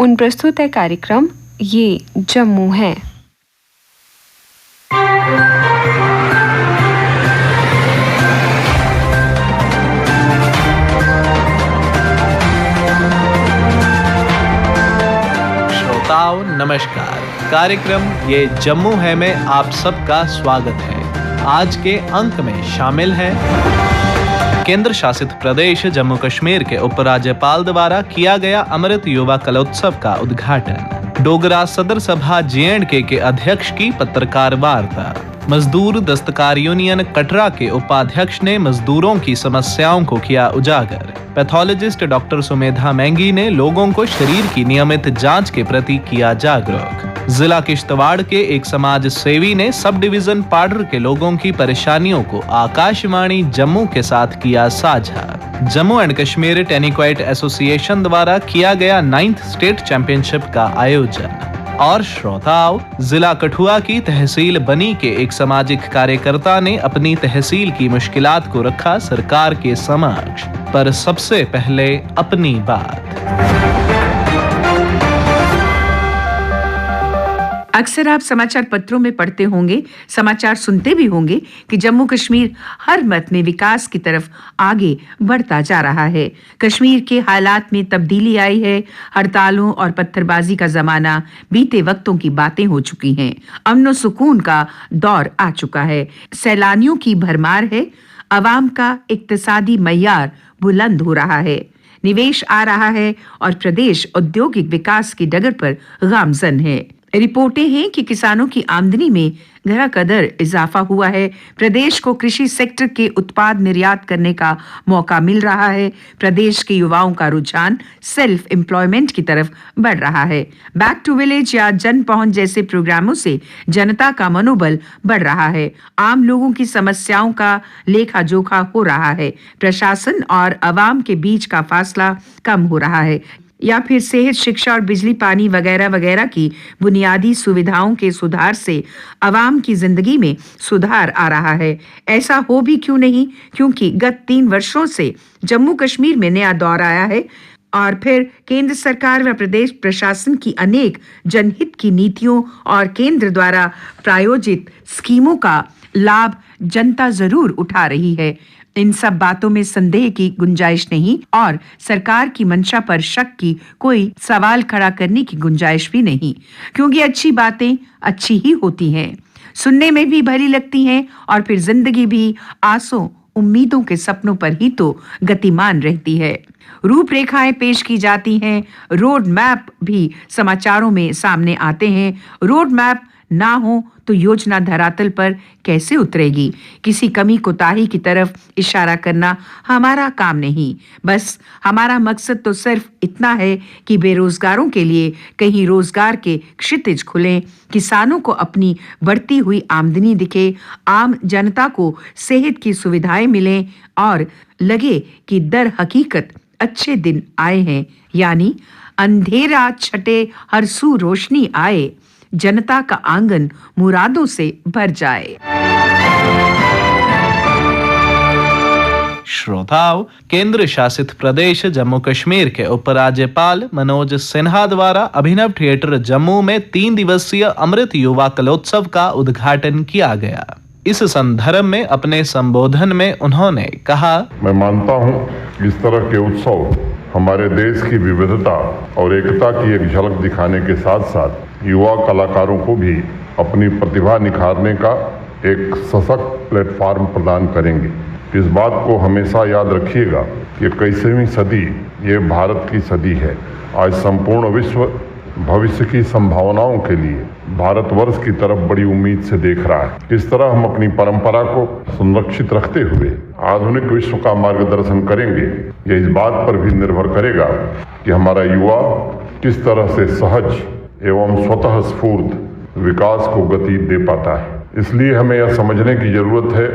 उन प्रस्तुत है कार्यक्रम ये जम्मू है। श्रोताओं नमस्कार, कार्यक्रम ये जम्मू है में आप सबका स्वागत है। आज के अंक में शामिल है केंद्र शासित प्रदेश जम्मू कश्मीर के उपराज्यपाल द्वारा किया गया अमृत युवा कलोत्सव का उद्घाटन, डोगरा सदर सभा JNK के अध्यक्ष की पत्रकार वार्ता, मजदूर दस्तकार यूनियन कटरा के उपाध्यक्ष ने मजदूरों की समस्याओं को किया उजागर, पैथोलॉजिस्ट डॉक्टर सुमेधा मैंगी ने लोगों को शरीर की नियमित जांच के प्रति किया जागरूक, जिला किश्तवाड़ के एक समाज सेवी ने सब डिवीजन पाडर के लोगों की परेशानियों को आकाशवाणी जम्मू के साथ किया साझा। जम्मू एंड कश्मीर टेनिक्वाइट एसोसिएशन द्वारा किया गया 9th स्टेट चैंपियनशिप का आयोजन। और श्रोताओं, जिला कठुआ की तहसील बनी के एक सामाजिक कार्यकर्ता ने अपनी तहसील की मुश्किलात को रखा सरकार के समक्ष, पर सबसे पहले अपनी बात। अक्सर आप समाचार पत्रों में पढ़ते होंगे, समाचार सुनते भी होंगे कि जम्मू कश्मीर हर मत में विकास की तरफ आगे बढ़ता जा रहा है। कश्मीर के हालात में तब्दीली आई है। हड़तालों और पत्थरबाजी का जमाना बीते वक्तों की बातें हो चुकी हैं। अमन और सुकून का दौर आ चुका है। सैलानियों की भरमार है। अवाम का इक्तिसादी मय्यार बुलंद हो रहा है। निवेश आ रहा है और प्रदेश औद्योगिक विकास की डगर पर गामजन है। रिपोर्टें हैं कि किसानों की आमदनी में घड़ा कदर इजाफा हुआ है। प्रदेश को कृषि सेक्टर के उत्पाद निर्यात करने का मौका मिल रहा है। प्रदेश के युवाओं का रुझान सेल्फ एम्प्लॉयमेंट की तरफ बढ़ रहा है। बैक टू विलेज या जन पहुंच जैसे प्रोग्रामों से जनता का मनोबल बढ़ रहा है। आम लोगों की समस्याओं का लेखा जोखा हो रहा है। प्रशासन और अवाम के बीच का फासला कम हो रहा है। या फिर सेहत, शिक्षा और बिजली पानी वगैरह वगैरह की बुनियादी सुविधाओं के सुधार से अवाम की जिंदगी में सुधार आ रहा है। ऐसा हो भी क्यों नहीं, क्योंकि गत 3 वर्षों से जम्मू कश्मीर में नया दौर आया है और फिर केंद्र सरकार व प्रदेश प्रशासन की अनेक जनहित की नीतियों और केंद्र द्वारा प्रायोजित स्कीमों का लाभ जनता जरूर उठा रही है। इन सब बातों में संदेह की गुंजाइश नहीं और सरकार की मंशा पर शक की कोई सवाल खड़ा करने की गुंजाइश भी नहीं, क्योंकि अच्छी बातें अच्छी ही होती हैं, सुनने में भी भली लगती हैं और फिर जिंदगी भी आसों उम्मीदों के सपनों पर ही तो गतिमान रहती है। रूपरेखाएं पेश की जाती हैं, रोड मैप भी समाचारों में सामने आते हैं। रोड मैप ना हो तो योजना धरातल पर कैसे उतरेगी? किसी कमी कोताही की तरफ इशारा करना हमारा काम नहीं। बस हमारा मकसद तो सिर्फ इतना है कि बेरोजगारों के लिए कहीं रोजगार के क्षितिज खुलें, किसानों को अपनी बढ़ती हुई आमदनी दिखे, आम जनता को सेहत की सुविधाएं मिलें और लगे कि दर हकीकत अच्छे दिन आए हैं, यानी अंधेरा छटे हर सू रोशनी आए, जनता का आंगन मुरादों से भर जाए। श्रोताओं, केंद्र शासित प्रदेश जम्मू कश्मीर के उपराज्यपाल मनोज सिन्हा द्वारा अभिनव थिएटर जम्मू में 3 दिवसीय अमृत युवा कलोत्सव का उद्घाटन किया गया। इस संदर्भ में अपने संबोधन में उन्होंने कहा, मैं मानता हूँ इस तरह के उत्सव हमारे देश की विविधता और एकता की एक झलक दिखाने के साथ साथ युवा कलाकारों को भी अपनी प्रतिभा निखारने का एक सशक्त प्लेटफॉर्म प्रदान करेंगे। इस बात को हमेशा याद रखिएगा कि 21वीं सदी ये भारत की सदी है। आज संपूर्ण विश्व भविष्य की संभावनाओं के लिए भारतवर्ष की तरफ बड़ी उम्मीद से देख रहा है। इस तरह हम अपनी परंपरा को संरक्षित रखते हुए आधुनिक विश्व का मार्गदर्शन करेंगे। यह इस बात पर भी निर्भर करेगा कि हमारा युवा किस तरह से सहज एवं स्वतः स्फूर्त विकास को गति दे पाता है। इसलिए हमें यह समझने की जरूरत है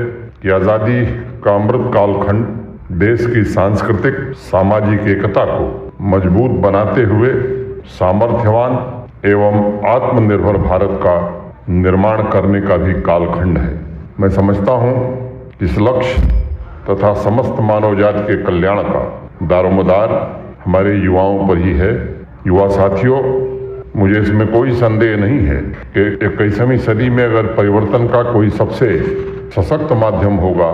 कि आज़ादी का अमृत कालखंड देश की सांस्कृतिक सामाजिक एकता को मजबूत बनाते हुए सामर्थ्यवान एवं आत्मनिर्भर भारत का निर्माण करने का भी कालखंड है। मैं समझता हूँ इस लक्ष्य तथा समस्त मानव जाति के कल्याण का दारोमदार हमारे युवाओं पर ही है। युवा साथियों, मुझे इसमें कोई संदेह नहीं है कि 21वीं सदी में अगर परिवर्तन का कोई सबसे सशक्त माध्यम होगा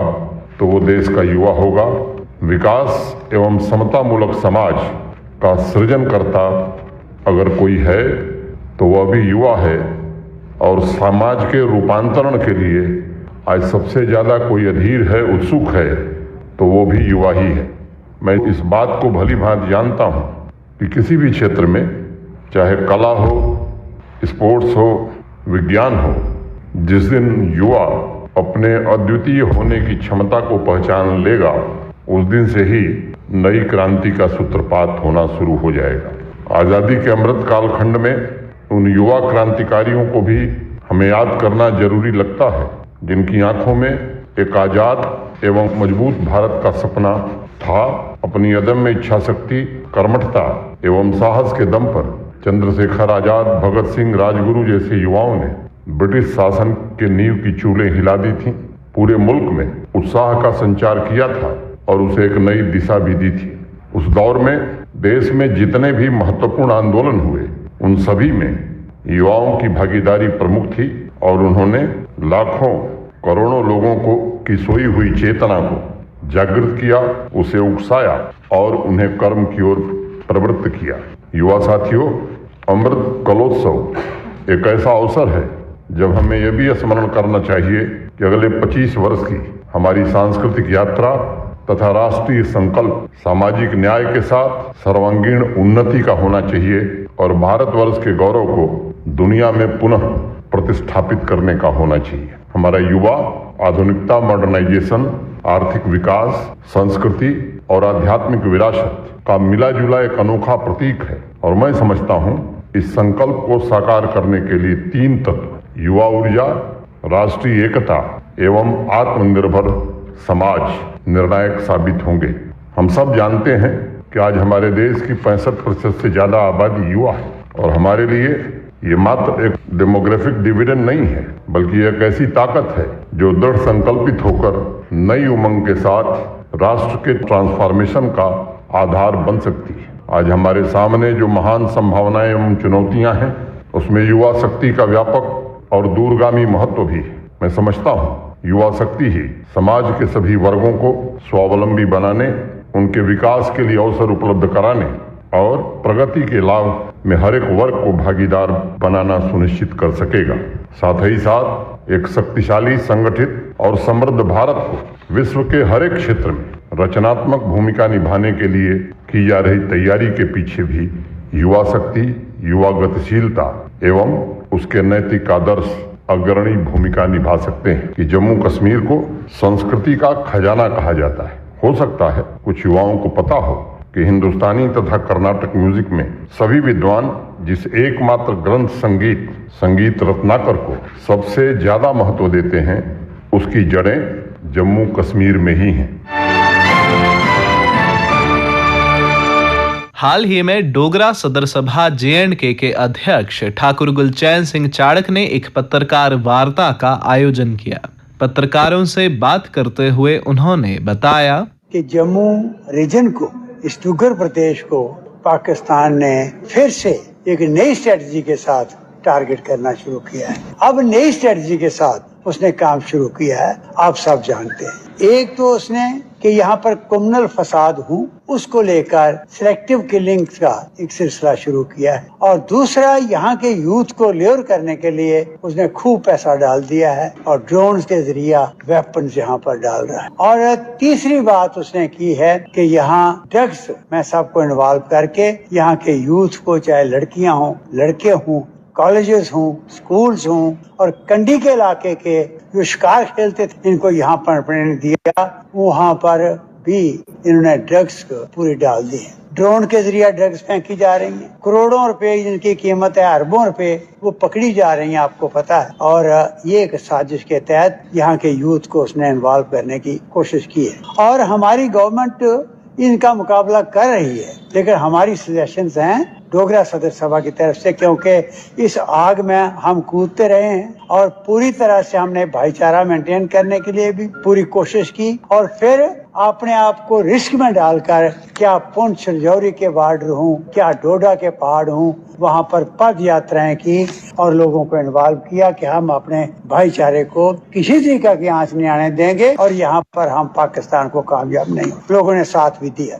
तो वो देश का युवा होगा। विकास एवं समतामूलक समाज का सृजन करता अगर कोई है तो वह भी युवा है, और समाज के रूपांतरण के लिए आज सबसे ज़्यादा कोई अधीर है, उत्सुक है, तो वो भी युवा ही है। मैं इस बात को भली भांति जानता हूँ कि किसी भी क्षेत्र में, चाहे कला हो, स्पोर्ट्स हो, विज्ञान हो, जिस दिन युवा अपने अद्वितीय होने की क्षमता को पहचान लेगा, उस दिन से ही नई क्रांति का सूत्रपात होना शुरू हो जाएगा। आज़ादी के अमृत कालखंड में उन युवा क्रांतिकारियों को भी हमें याद करना जरूरी लगता है, जिनकी आंखों में एक आजाद एवं मजबूत भारत का सपना था। अपनी अदम्य इच्छा शक्ति, कर्मठता एवं साहस के दम पर चंद्रशेखर आजाद, भगत सिंह, राजगुरु जैसे युवाओं ने ब्रिटिश शासन के नींव की चूलें हिला दी थी, पूरे मुल्क में उत्साह का संचार किया था और उसे एक नई दिशा भी दी थी। उस दौर में देश में जितने भी महत्वपूर्ण आंदोलन हुए, उन सभी में युवाओं की भागीदारी प्रमुख थी और उन्होंने लाखों करोड़ों लोगों को की सोई हुई चेतना को जागृत किया, उसे उकसाया और उन्हें कर्म की ओर प्रवृत्त किया। युवा साथियों, अमृत कलोत्सव एक ऐसा अवसर है जब हमें यह भी स्मरण करना चाहिए कि अगले 25 वर्ष की हमारी सांस्कृतिक यात्रा तथा राष्ट्रीय संकल्प सामाजिक न्याय के साथ सर्वांगीण उन्नति का होना चाहिए और भारतवर्ष के गौरव को दुनिया में पुनः प्रतिष्ठापित करने का होना चाहिए। हमारा युवा आधुनिकता, मॉडर्नाइजेशन, आर्थिक विकास, संस्कृति और आध्यात्मिक विरासत का मिला जुला एक अनोखा प्रतीक है और मैं समझता हूँ इस संकल्प को साकार करने के लिए 3 तत्व, युवा ऊर्जा, राष्ट्रीय एकता एवं आत्मनिर्भर समाज निर्णायक साबित होंगे। हम सब जानते हैं कि आज हमारे देश की 65% से ज्यादा आबादी युवा है और हमारे लिए ये मात्र एक डेमोग्राफिक डिविडेंड नहीं है, बल्कि एक ऐसी ताकत है जो दृढ़ संकल्पित होकर नई उमंग के साथ राष्ट्र के ट्रांसफॉर्मेशन का आधार बन सकती है। आज हमारे सामने जो महान संभावनाएं एवं चुनौतियां हैं, उसमें युवा शक्ति का व्यापक और दूरगामी महत्व भी है। मैं समझता हूँ युवा शक्ति ही समाज के सभी वर्गों को स्वावलंबी बनाने, उनके विकास के लिए अवसर उपलब्ध कराने और प्रगति के लाभ में हर एक वर्ग को भागीदार बनाना सुनिश्चित कर सकेगा। साथ ही साथ एक शक्तिशाली, संगठित और समृद्ध भारत को विश्व के हर एक क्षेत्र में रचनात्मक भूमिका निभाने के लिए की जा रही तैयारी के पीछे भी युवा शक्ति, युवा गतिशीलता एवं उसके नैतिक आदर्श अग्रणी भूमिका निभा सकते हैं। कि जम्मू कश्मीर को संस्कृति का खजाना कहा जाता है। हो सकता है कुछ युवाओं को पता हो कि हिंदुस्तानी तथा कर्नाटक म्यूजिक में सभी विद्वान जिस एकमात्र ग्रंथ संगीत रत्नाकर को सबसे ज्यादा महत्व देते हैं, उसकी जड़ें जम्मू कश्मीर में ही हैं। हाल ही में डोगरा सदर सभा JNK के अध्यक्ष ठाकुर गुलचैन सिंह चाड़क ने एक पत्रकार वार्ता का आयोजन किया। पत्रकारों से बात करते हुए उन्होंने बताया कि जम्मू रीजन को, इस डुग्गर प्रदेश को पाकिस्तान ने फिर से एक नई स्ट्रेटजी के साथ टारगेट करना शुरू किया है। अब नई स्ट्रेटजी के साथ उसने काम शुरू किया है, आप सब जानते हैं। एक तो उसने कि यहाँ पर कम्युनल फसाद हूँ, उसको लेकर सिलेक्टिव किलिंग का एक सिलसिला शुरू किया है, और दूसरा यहाँ के यूथ को ल्योर करने के लिए उसने खूब पैसा डाल दिया है और ड्रोन के जरिए वेपन्स यहाँ पर डाल रहा है। और तीसरी बात उसने की है कि यहाँ ड्रग्स में सबको इन्वॉल्व करके यहाँ के यूथ को, चाहे लड़कियाँ हों, लड़के हों, कॉलेजेस हों, स्कूल्स हों, और कंडी के इलाके के जो शिकार खेलते थे, इनको यहाँ पर ट्रेनिंग दिया, वहाँ पर भी इन्होंने ड्रग्स को पूरी डाल दी है। ड्रोन के जरिए ड्रग्स फेंकी जा रही हैं, करोड़ों रुपए जिनकी कीमत है, अरबों रुपए, वो पकड़ी जा रही हैं, आपको पता है। और ये एक साजिश के तहत यहाँ के यूथ को उसने इन्वॉल्व करने की कोशिश की है और हमारी गवर्नमेंट इनका मुकाबला कर रही है। लेकिन हमारी सजेशंस हैं डोगरा सदर सभा की तरफ से, क्योंकि इस आग में हम कूदते रहे हैं और पूरी तरह से हमने भाईचारा मेंटेन करने के लिए भी पूरी कोशिश की और फिर अपने आप को रिस्क में डालकर, क्या पुंछ रजौरी के बॉर्डर हूँ, क्या डोडा के पहाड़ हूँ, वहाँ पर पद यात्राएं की और लोगों को इन्वॉल्व किया कि हम अपने भाईचारे को किसी तरीके की आंच नहीं आने देंगे और यहाँ पर हम पाकिस्तान को कामयाब नहीं। लोगों ने साथ भी दिया।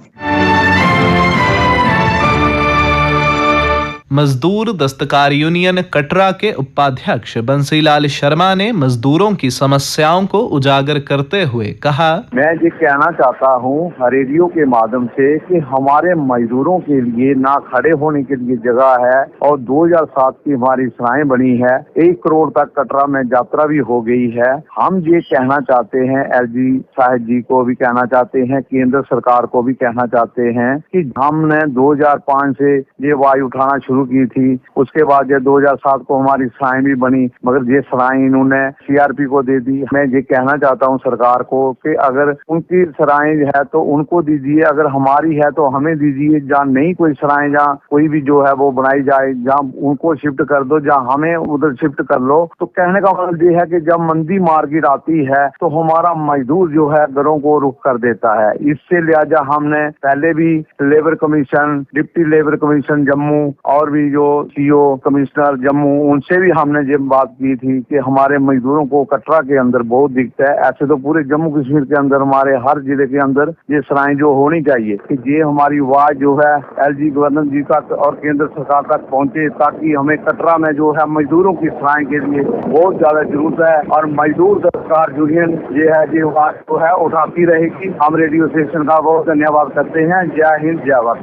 मजदूर दस्तकार यूनियन कटरा के उपाध्यक्ष बंसीलाल शर्मा ने मजदूरों की समस्याओं को उजागर करते हुए कहा, मैं ये कहना चाहता हूँ रेडियो के माध्यम से कि हमारे मजदूरों के लिए ना खड़े होने के लिए जगह है और 2007 की हमारी सराहें बनी है, 1 करोड़ तक कटरा में यात्रा भी हो गई है। हम ये कहना चाहते हैं, एलजी साहब जी को भी कहना चाहते हैं, केंद्र सरकार को भी कहना चाहते हैं कि हमने 2005 से ये वायु उठाना शुरू की थी, उसके बाद ये 2007 को हमारी सराहें भी बनी, मगर ये सराहें इन्होंने सीआरपी को दे दी। मैं ये कहना चाहता हूँ सरकार को कि अगर उनकी सराहें है तो उनको दीजिए, अगर हमारी है तो हमें दीजिए। जहाँ नहीं कोई सराहें, जहाँ कोई भी जो है वो बनाई जाए, जहाँ उनको शिफ्ट कर दो, जहाँ हमें उधर शिफ्ट कर लो। तो कहने का मतलब ये है कि जब मंदी मार्केट आती है तो हमारा मजदूर जो है घरों को रुख कर देता है। इससे लिहाजा हमने पहले भी labour commission, deputy labour commission Jammu और भी जो सीओ कमिश्नर जम्मू, उनसे भी हमने ये बात की थी कि हमारे मजदूरों को कटरा के अंदर बहुत दिक्कत है। ऐसे तो पूरे जम्मू कश्मीर के अंदर, हमारे हर जिले के अंदर ये सराहें जो होनी चाहिए कि ये हमारी आवाज जो है एलजी गवर्नर जी तक और केंद्र सरकार तक पहुंचे, ताकि हमें कटरा में जो है मजदूरों की सराहें के लिए बहुत ज्यादा जरूरत है और मजदूर दस्तकार यूनियन ये है ये आवाज जो है उठाती रहेगी। हम रेडियो स्टेशन का बहुत धन्यवाद करते हैं। जय हिंद, जय Bharat.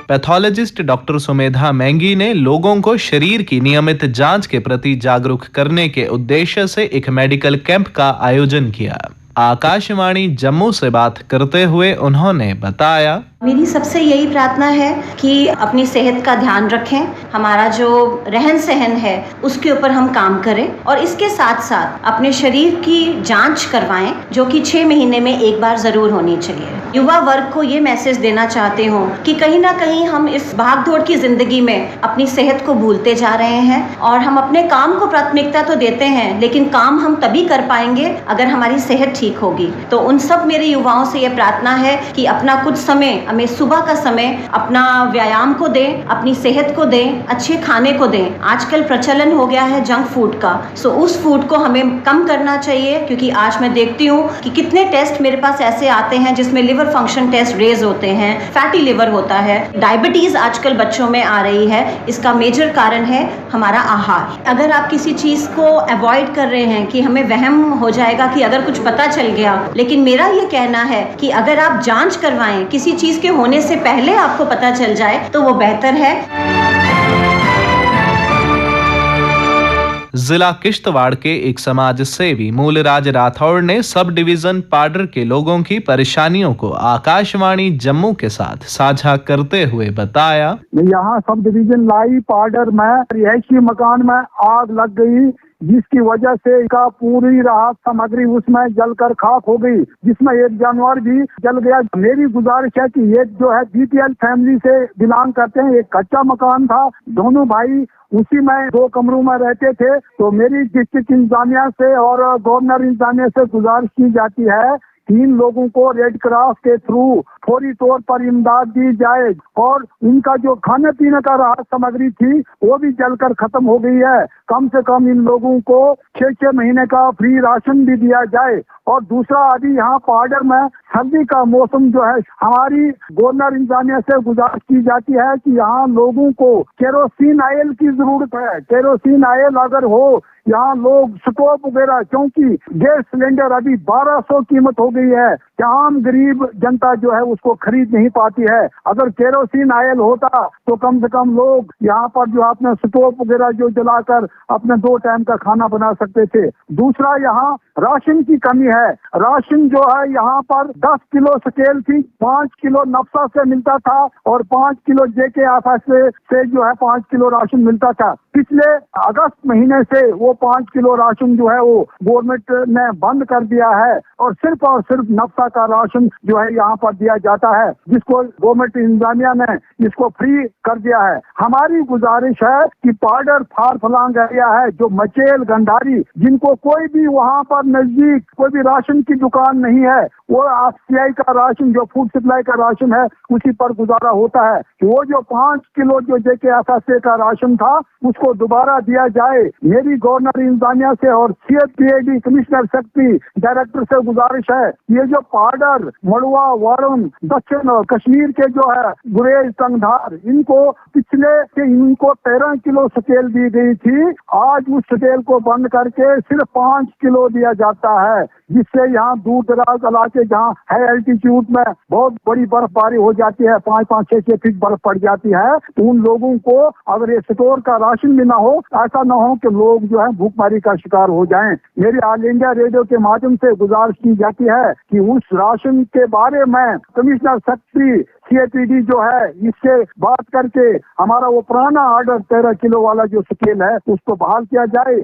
Pathologist doctor Sumedha Maggi ने लोगों को शरीर की नियमित जांच के प्रति जागरूक करने के उद्देश्य से एक मेडिकल कैंप का आयोजन किया। आकाशवाणी जम्मू से बात करते हुए उन्होंने बताया, मेरी सबसे यही प्रार्थना है कि अपनी सेहत का ध्यान रखें, हमारा जो रहन सहन है उसके ऊपर हम काम करें और इसके साथ साथ अपने शरीर की जांच करवाएं, जो कि 6 महीने में एक बार जरूर होनी चाहिए। युवा वर्ग को ये मैसेज देना चाहती हूँ कि कहीं ना कहीं हम इस भागदौड़ की जिंदगी में अपनी सेहत को भूलते जा रहे हैं और हम अपने काम को प्राथमिकता तो देते हैं, लेकिन काम हम तभी कर पाएंगे अगर हमारी सेहत ठीक होगी। तो उन सब मेरे युवाओं से ये प्रार्थना है कि अपना कुछ समय, हमें सुबह का समय अपना व्यायाम को दें, अपनी सेहत को दें, अच्छे खाने को दें। आजकल प्रचलन हो गया है जंक फूड का, सो उस फूड को हमें कम करना चाहिए, क्योंकि आज मैं देखती हूँ कि कितने टेस्ट मेरे पास ऐसे आते हैं जिसमें लिवर फंक्शन टेस्ट रेज होते हैं, फैटी लिवर होता है, डायबिटीज आजकल बच्चों में आ रही है। इसका मेजर कारण है हमारा आहार। अगर आप किसी चीज को अवॉइड कर रहे हैं कि हमें वहम हो जाएगा कि अगर कुछ पता चल गया, लेकिन मेरा ये कहना है कि अगर आप जांच करवाएं, किसी चीज के होने से पहले आपको पता चल जाए तो वो बेहतर है। जिला किश्तवाड़ के एक समाज सेवी मूलराज राठौड़ ने सब डिवीजन पाडर के लोगों की परेशानियों को आकाशवाणी जम्मू के साथ साझा करते हुए बताया, यहाँ सब डिवीजन लाई पाडर में रिहायशी मकान में आग लग गई, जिसकी वजह से इसका पूरी राहत सामग्री उसमें जलकर खाक हो गई, जिसमें एक जानवर भी जल गया। मेरी गुजारिश है कि ये जो है बीपीएल फैमिली से बिलोंग करते हैं, एक कच्चा मकान था, दोनों भाई उसी में 2 कमरों में रहते थे। तो मेरी डिस्ट्रिक्ट इंतजामिया से और गवर्नर इंतजामिया से गुजारिश की जाती है 3 लोगों को रेड क्रॉस के थ्रू फौरी तौर पर इमदाद दी जाए और उनका जो खाने पीने का राहत सामग्री थी वो भी जलकर खत्म हो गई है। कम से कम इन लोगों को 6 महीने का फ्री राशन भी दिया जाए। और दूसरा, अभी यहाँ पाडर में सर्दी का मौसम जो है, हमारी गवर्नर इंतजामिया से गुजारिश की जाती है कि यहाँ लोगों को केरोसिन ऑयल की जरूरत है। केरोसिन ऑयल अगर हो, यहाँ लोग स्टोव वगैरह, क्योंकि गैस सिलेंडर अभी 1200 कीमत हो गई है, आम गरीब जनता जो है उसको खरीद नहीं पाती है। अगर केरोसिन ऑयल होता तो कम से कम लोग यहाँ पर जो अपने स्टोव वगैरह जो जलाकर अपने 2 टाइम का खाना बना सकते थे। दूसरा, यहाँ राशन की कमी है। राशन जो है यहाँ पर 10 किलो स्केल थी, 5 किलो नफसा से मिलता था और 5 किलो जेके आफा से जो है 5 किलो राशन मिलता था। पिछले अगस्त महीने से वो 5 किलो राशन जो है वो गवर्नमेंट ने बंद कर दिया है और सिर्फ नफ्ता का राशन जो है यहाँ पर दिया जाता है, जिसको गवर्नमेंट इंतजामिया ने इसको फ्री कर दिया है। हमारी गुजारिश है कि पाउडर फारफलांग एरिया है जो मचेल गंडारी, जिनको कोई भी वहाँ पर नजदीक कोई भी राशन की दुकान नहीं है, वो RCI का राशन जो फूड सप्लाई का राशन है उसी पर गुजारा होता है। वो जो 5 किलो जो JKFSA का राशन था उसको दोबारा दिया जाए। मेरी गवर्नर इंतजामिया से और CFPAD कमिश्नर सेक्रेटरी डायरेक्टर से गुजारिश है, ये जो पाउडर मड़ुआ वारन दक्षिण कश्मीर के जो है गुरेज तंगधार, इनको पिछले के इनको 13 किलो स्केल दी गई थी, आज उस स्केल को बंद करके सिर्फ 5 किलो दिया जाता है, जिससे यहाँ दूर दराज इलाके जहाँ हाई एल्टीट्यूड में बहुत बड़ी बर्फबारी हो जाती है, 5-5-6 फीट बर्फ पड़ जाती है, तो उन लोगों को अगर ये स्टोर का राशन भी ना हो, ऐसा ना हो कि लोग जो है भूखमरी का शिकार हो जाएं। मेरी ऑल इंडिया रेडियो के माध्यम से गुजारिश की जाती है कि उस राशन के बारे में कमिश्नर सेक्रेटरी CFPD जो है इससे बात करके हमारा वो पुराना ऑर्डर 13 किलो वाला जो स्केल है उसको बहाल किया जाए।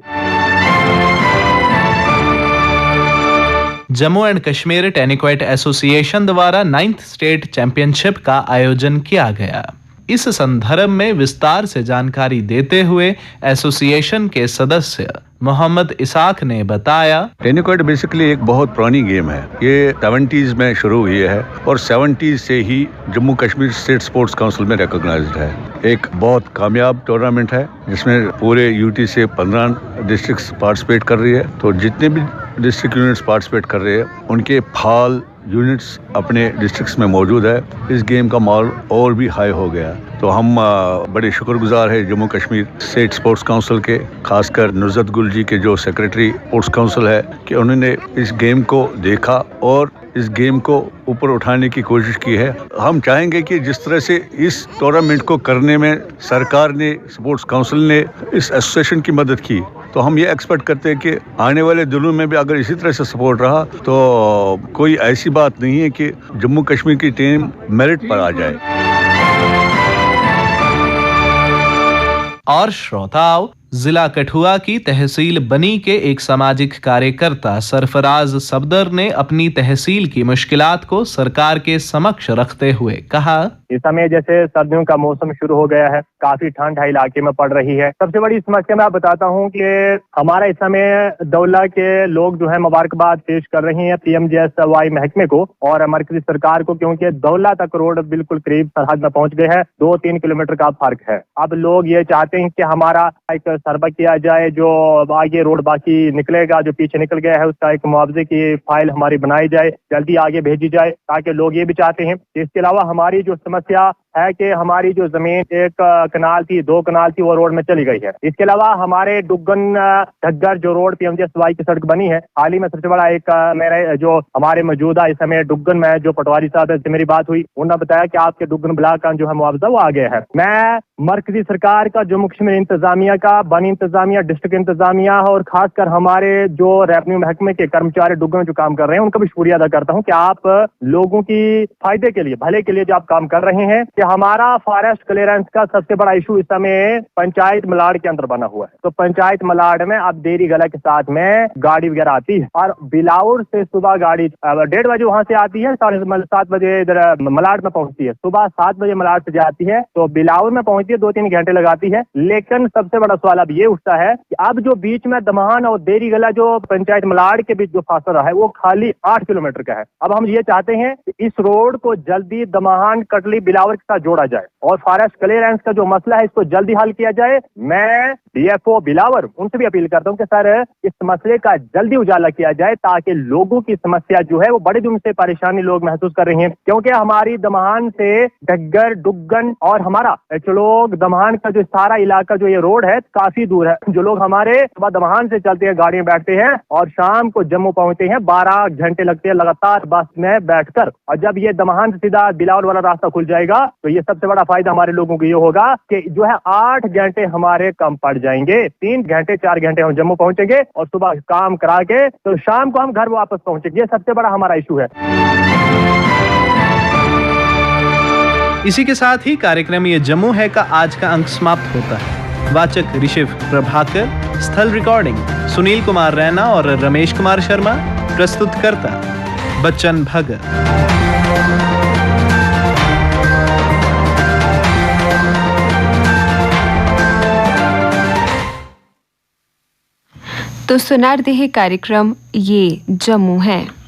जम्मू एंड कश्मीर टेनिक्वेट एसोसिएशन द्वारा 9th स्टेट चैंपियनशिप का आयोजन किया गया। इस संदर्भ में विस्तार से जानकारी देते हुए एसोसिएशन के सदस्य मोहम्मद इसाक ने बताया, टेनिक्वेट बेसिकली एक बहुत पुरानी गेम है। ये 70s में शुरू हुई है और 70s से ही Jammu Kashmir state sports council में रिकॉग्नाइज्ड है। एक बहुत कामयाब टूर्नामेंट है जिसमें पूरे यूटी से 15 डिस्ट्रिक्ट्स पार्टिसिपेट कर रही है। तो जितने भी डिस्ट्रिक्ट यूनिट्स पार्टिसिपेट कर रहे हैं उनके फाल यूनिट्स अपने डिस्ट्रिक्ट्स में मौजूद है। इस गेम का माहौल और भी हाई हो गया। तो हम बड़े शुक्रगुजार हैं Jammu Kashmir state sports council के, खासकर नुज़रत गुल जी के जो सेक्रेटरी स्पोर्ट्स काउंसिल है, कि उन्होंने इस गेम को देखा और इस गेम को ऊपर उठाने की कोशिश की है। हम चाहेंगे कि जिस तरह से इस टूर्नामेंट को करने में सरकार ने, स्पोर्ट्स काउंसिल ने इस एसोसिएशन की मदद की, तो हम ये एक्सपेक्ट करते हैं कि आने वाले दिनों में भी अगर इसी तरह से सपोर्ट रहा तो कोई ऐसी बात नहीं है कि जम्मू कश्मीर की टीम मेरिट पर आ जाए। और श्रोताओं, जिला कठुआ की तहसील बनी के एक सामाजिक कार्यकर्ता सरफराज सफदर ने अपनी तहसील की मुश्किलात को सरकार के समक्ष रखते हुए कहा, इस समय जैसे सर्दियों का मौसम शुरू हो गया है, काफी ठंड है इलाके में पड़ रही है। सबसे बड़ी समस्या मैं बताता हूँ कि हमारा इस समय दौला के लोग जो है मुबारकबाद पेश कर रही हैं PMGSY महकमे को और मरकजी सरकार को, क्योंकि दौला तक रोड बिल्कुल करीब सरहद में पहुंच गए हैं। 2-3 किलोमीटर का फर्क है। अब लोग ये चाहते हैं कि हमारा एक सर्वे किया जाए, जो आगे रोड बाकी निकलेगा, जो पीछे निकल गया है, उसका एक मुआवजे की फाइल हमारी बनाई जाए, जल्दी आगे भेजी जाए, ताकि लोग ये भी चाहते हैं। इसके अलावा हमारी जो समस्या है कि हमारी जो जमीन 1 कनाल थी, 2 कनाल थी, वो रोड में चली गई है। इसके अलावा हमारे डुग्गन ढग्गर जो रोड PMGSY की सड़क बनी है, हाल ही में सबसे बड़ा एक मेरे जो हमारे मौजूदा इस समय डुग्गन में जो पटवारी साहब से मेरी बात हुई, उन्होंने बताया कि आपके डुग्गन ब्लॉक का जो है मुआवजा वो आ गया है। मैं मरकजी सरकार का, जम्मू कश्मीर इंतजामिया का, बनी इंतजामिया, डिस्ट्रिक्ट इंतजामिया और खासकर हमारे जो रेवेन्यू महकमे के कर्मचारी डुग्गन में जो काम कर रहे हैं, उनका भी शुक्रिया अदा करता हूँ कि आप लोगों की फायदे के लिए, भले के लिए जो आप काम कर रहे हैं। कि हमारा फॉरेस्ट क्लियरेंस का सबसे बड़ा इशू इस समय पंचायत मलाड के अंदर बना हुआ है। तो पंचायत मलाड में अब देरी गला के साथ में गाड़ी वगैरह आती है और बिलाउर से सुबह गाड़ी 1:30 बजे वहां से आती है, 7:30 बजे इधर मलाड में पहुंचती है। सुबह 7 बजे मलाड से जाती है तो बिलाउर में पहुंचती है, 2-3 घंटे लगाती है। लेकिन सबसे बड़ा सवाल अब ये उठता है कि अब जो बीच में दमहान और देरी गला जो पंचायत मलाड के बीच जो फासला है वो खाली 8 किलोमीटर का है। अब हम ये चाहते हैं कि इस रोड को जल्दी दमहान, कटली, बिलावर के साथ जोड़ा जाए और फॉरेस्ट क्लियरेंस का जो मसला है इसको जल्दी हल किया जाए। मैं DFO बिलावर उनसे भी अपील करता हूं कि सर इस मसले का जल्दी उजाला किया जाए, ताकि लोगों की समस्या जो है वो बड़े दिन से परेशानी लोग महसूस कर रहे हैं। क्योंकि हमारी दमहान से डग्गर, डुग्गन और हमारा चलोग दमहान का जो सारा इलाका जो ये रोड है काफी दूर है। जो लोग हमारे सुबह दमहान से चलते हैं, गाड़ी में बैठते हैं और शाम को जम्मू पहुंचते हैं, 12 घंटे लगते हैं लगातार बस में बैठकर। और जब ये दमहान से सीधा बिलावर वाला रास्ता खुल जाएगा तो ये सबसे बड़ा फायदा हमारे लोगों को ये होगा कि जो है 8 घंटे हमारे कम पड़ जाएंगे। 3 घंटे 4 घंटे हम जम्मू पहुंचेंगे और सुबह काम करा के तो शाम को हम घर वापस पहुंचेंगे। ये सबसे बड़ा हमारा इशू है। इसी के साथ ही कार्यक्रम ये जम्मू है का आज का अंक समाप्त होता है। वाचक ऋषिव प्रभाकर, स्थल रिकॉर्डिंग सुनील कुमार रैना और रमेश कुमार शर्मा, प्रस्तुतकर्ता बच्चन भगत। तो सुनार देहे कार्यक्रम ये जम्मू है।